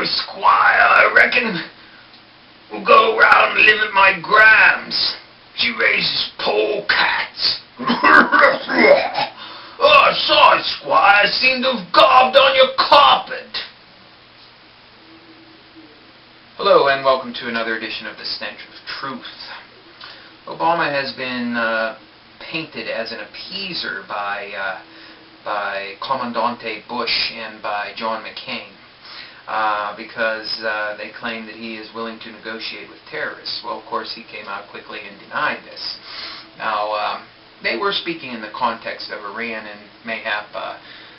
boy, Squire, I reckon. We'll go around and live at my Gram's. She raises polecats. Oh, sorry, Squire. Seem to have gobbed on your carpet. Hello and welcome to another edition of the Stench of Truth. Obama has been painted as an appeaser by Commandante Bush and by John McCain because they claim that he is willing to negotiate with terrorists. Well, of course, he came out quickly and denied this. Now, they were speaking in the context of Iran, and mayhap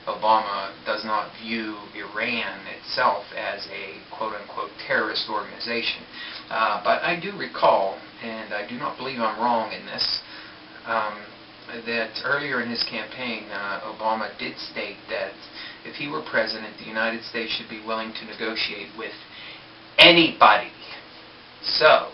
Obama does not view Iran itself as a quote-unquote terrorist organization. But I do recall, and I do not believe I'm wrong in this, that earlier in his campaign, Obama did state that if he were president, the United States should be willing to negotiate with anybody. So,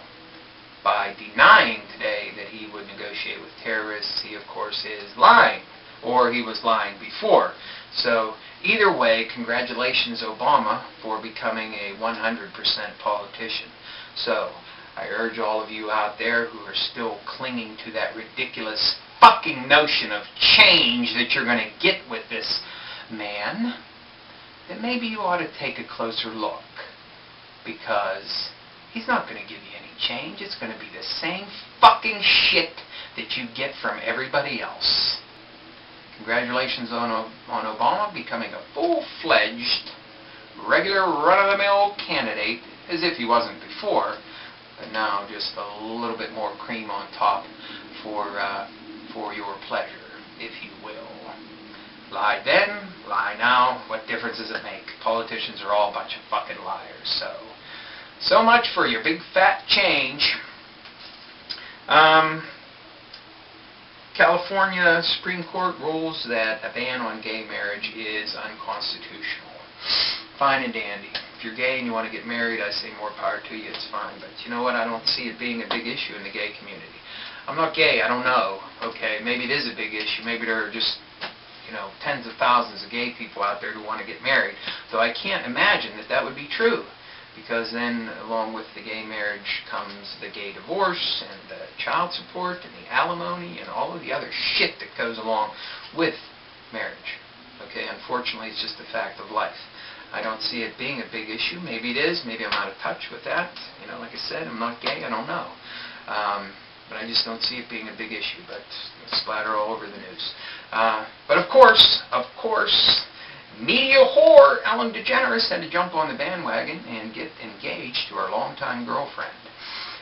by denying today that he would negotiate with terrorists, he of course is lying, or he was lying before. So, either way, congratulations, Obama, for becoming a 100% politician. So, I urge all of you out there who are still clinging to that ridiculous fucking notion of change that you're going to get with this man, that maybe you ought to take a closer look, because he's not going to give you any change. It's going to be the same fucking shit that you get from everybody else. Congratulations on Obama becoming a full-fledged, regular run-of-the-mill candidate, as if he wasn't before, but now just a little bit more cream on top for your pleasure, if you will. Lie then, lie now, what difference does it make? Politicians are all a bunch of fucking liars. So much for your big fat change. California Supreme Court rules that a ban on gay marriage is unconstitutional. Fine and dandy. If you're gay and you want to get married, I say more power to you, it's fine. But you know what? I don't see it being a big issue in the gay community. I'm not gay, I don't know. Okay, maybe it is a big issue. Maybe there are just, tens of thousands of gay people out there who want to get married. So I can't imagine that that would be true. Because then, along with the gay marriage comes the gay divorce and the child support and the alimony and all of the other shit that goes along with marriage. Okay, unfortunately, it's just a fact of life. I don't see it being a big issue. Maybe it is. Maybe I'm out of touch with that. Like I said, I'm not gay. I don't know. But I just don't see it being a big issue. But it's splatter all over the news. But of course, media whore Ellen Degeneres had to jump on the bandwagon and get engaged to her longtime girlfriend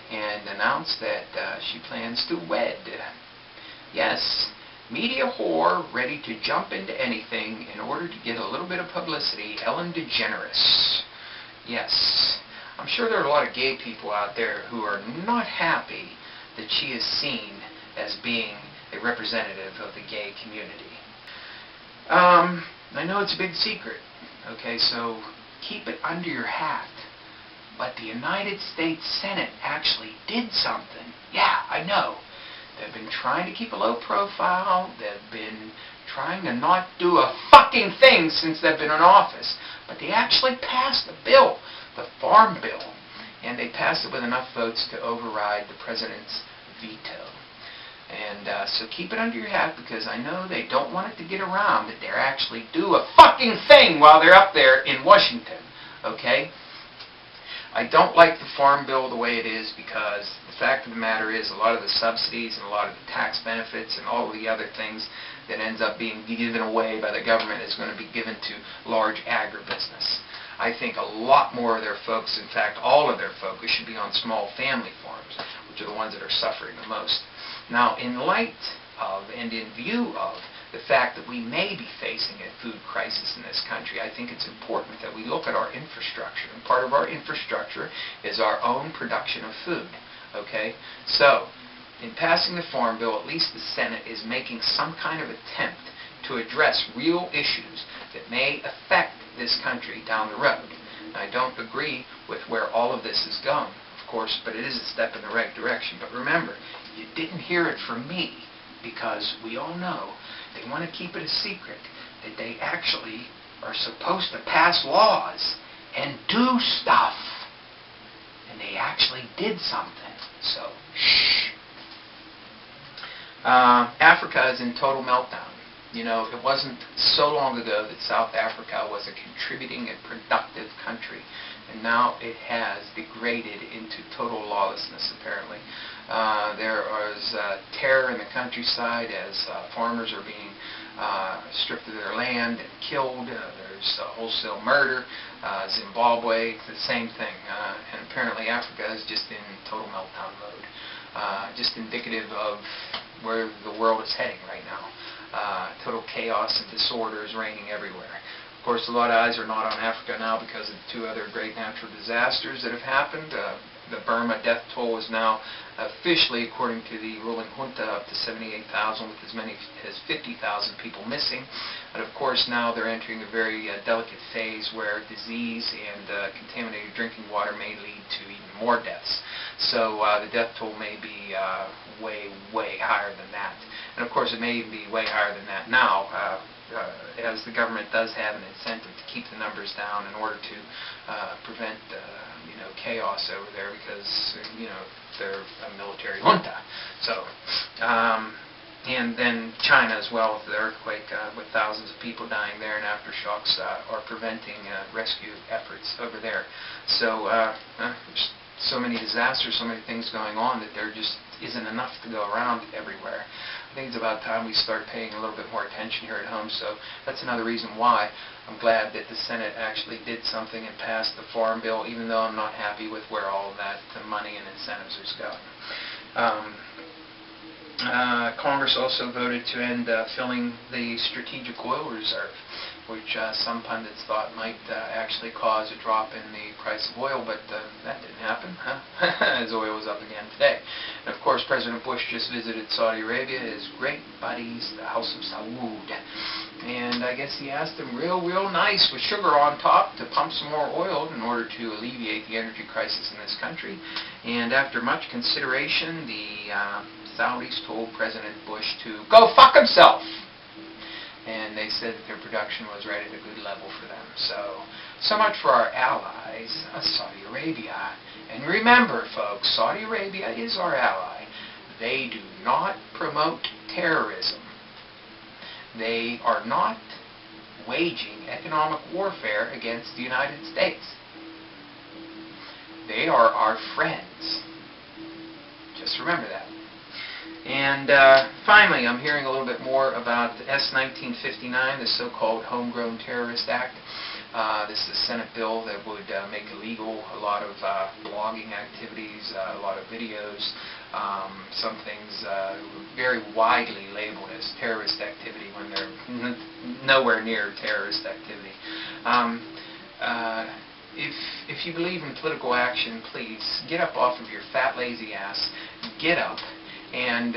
and announce that she plans to wed. Yes, media whore ready to jump into anything in order to get a little bit of publicity, Ellen Degeneres. Yes, I'm sure there are a lot of gay people out there who are not happy that she is seen as being a representative of the gay community. I know it's a big secret, okay, so keep it under your hat. But the United States Senate actually did something. Yeah, I know. They've been trying to keep a low profile. They've been trying to not do a fucking thing since they've been in office. But they actually passed a bill, the Farm Bill, and they passed it with enough votes to override the president's veto. And so keep it under your hat, because I know they don't want it to get around that they're actually do a fucking thing while they're up there in Washington, okay? I don't like the Farm Bill the way it is, because the fact of the matter is a lot of the subsidies and a lot of the tax benefits and all of the other things that ends up being given away by the government is going to be given to large agribusiness. I think a lot more of their focus, in fact all of their focus, should be on small family farms, which are the ones that are suffering the most. Now, in light of and in view of the fact that we may be facing a food crisis in this country, I think it's important that we look at our infrastructure. And part of our infrastructure is our own production of food. Okay? So, in passing the Farm Bill, at least the Senate is making some kind of attempt to address real issues that may affect this country down the road. And I don't agree with where all of this is going, of course, but it is a step in the right direction. But remember, you didn't hear it from me, because we all know they want to keep it a secret that they actually are supposed to pass laws and do stuff. And they actually did something. So, shh. Africa is in total meltdown. You know, it wasn't so long ago that South Africa was a contributing and productive country, and now it has degraded into total lawlessness, apparently. There is terror in the countryside as farmers are being stripped of their land and killed. There's wholesale murder. Zimbabwe, the same thing. And apparently Africa is just in total meltdown mode. Just indicative of where the world is heading right now. Total chaos and disorder is reigning everywhere. Of course, a lot of eyes are not on Africa now because of two other great natural disasters that have happened. The Burma death toll is now officially, according to the ruling junta, up to 78,000, with as many as 50,000 people missing. But of course, now they're entering a very delicate phase where disease and contaminated drinking water may lead to even more deaths. So the death toll may be way, way higher than that. And of course, it may even be way higher than that now, as the government does have an incentive to keep the numbers down in order to prevent chaos over there, because they're a military junta. So, and then China as well, with the earthquake, with thousands of people dying there, and aftershocks are preventing rescue efforts over there. So there's so many disasters, so many things going on that there just isn't enough to go around everywhere. I think it's about time we start paying a little bit more attention here at home. So that's another reason why I'm glad that the Senate actually did something and passed the Farm Bill, even though I'm not happy with where all of that money and incentives is going. Congress also voted to end filling the strategic oil reserve, which some pundits thought might actually cause a drop in the price of oil, but that didn't happen, as oil was up again today. And of course, President Bush just visited Saudi Arabia, his great buddies, the House of Saud. And I guess he asked them real nice with sugar on top to pump some more oil in order to alleviate the energy crisis in this country. And after much consideration, the Saudis told President Bush to go fuck himself. And they said that their production was right at a good level for them. So much for our allies, Saudi Arabia. And remember, folks, Saudi Arabia is our ally. They do not promote terrorism. They are not waging economic warfare against the United States. They are our friends. Just remember that. And finally, I'm hearing a little bit more about S-1959, the so-called Homegrown Terrorist Act. This is a Senate bill that would make illegal a lot of blogging activities, a lot of videos, some things very widely labeled as terrorist activity when they're nowhere near terrorist activity. If you believe in political action, please get up off of your fat, lazy ass, get up, and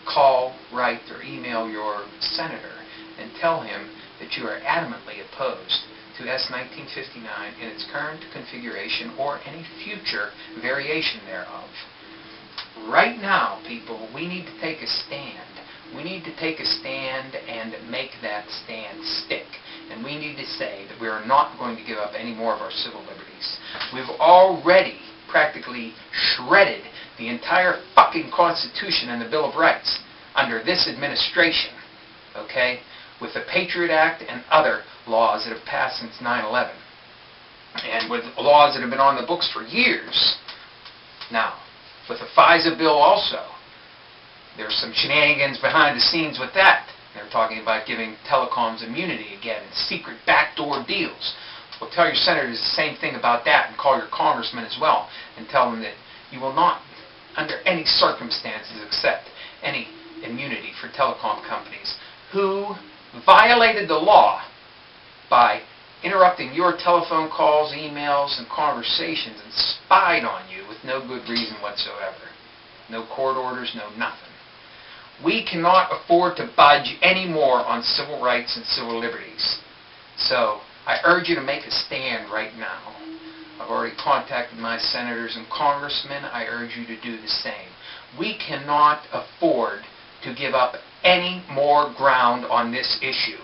call, write, or email your senator and tell him that you are adamantly opposed to S-1959 in its current configuration or any future variation thereof. Right now, people, we need to take a stand. We need to take a stand and make that stand stick. And we need to say that we are not going to give up any more of our civil liberties. We've already practically shredded the entire fucking Constitution and the Bill of Rights under this administration, okay, with the Patriot Act and other laws that have passed since 9/11, and with laws that have been on the books for years. Now, with the FISA bill also, there's some shenanigans behind the scenes with that. They're talking about giving telecoms immunity again and secret backdoor deals. Well, tell your senators the same thing about that, and call your congressmen as well, and tell them that you will not, under any circumstances, accept any immunity for telecom companies who violated the law by interrupting your telephone calls, emails, and conversations and spied on you with no good reason whatsoever. No court orders, no nothing. We cannot afford to budge any more on civil rights and civil liberties. So I urge you to make a stand right now. I've already contacted my senators and congressmen. I urge you to do the same. We cannot afford to give up any more ground on this issue.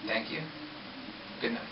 Thank you. Good night.